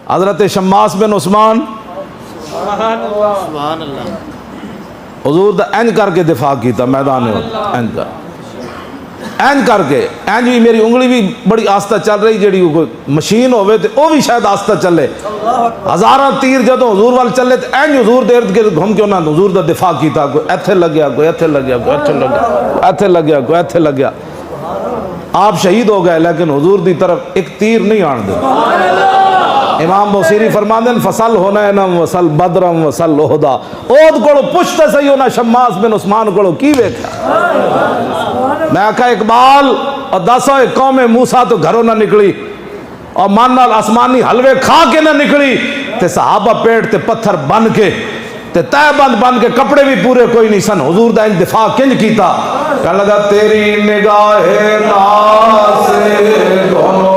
حضرت شماس بن عثمان حضور دا اینج کر کے دفاع کیتا میدان اینج کر کے اینج بھی میری انگلی بھی بڑی آستہ چل رہی جڑی مشین ہوئے تے وہ بھی شاید آستہ چلے ہزاراں تیر جدوں حضور وال چلے تے اینج حضور دے ارد گرد گھوم کے انہاں حضور دا دفاع کیتا کوئی ایتھے لگیا کوئی ایتھے لگیا کوئی ایتھے لگیا ایتھے لگیا کوئی ایتھے لگیا آپ شہید ہو گئے لیکن حضور دی طرف ایک تیر نہیں آن دے امام بوسیری فرماندے فصل ہنینم وصل بدرم وصل لہدا اود کولو پشت سہی ہونا شماس بن عثمان کولو کی ویکھیا میں کہا اقبال اور دسو قوم موسیٰ تو گھروں نہ نکلی اور مانال آسمانی حلوے کھا کے نہ نکلی تے صحابہ پیٹ تے پتھر بن کے تے تہ بند کے کپڑے بھی پورے کوئی نہیں سن حضور دا ان دفاع کنج کیتا کہنے لگا تیری نگاہ ناز سے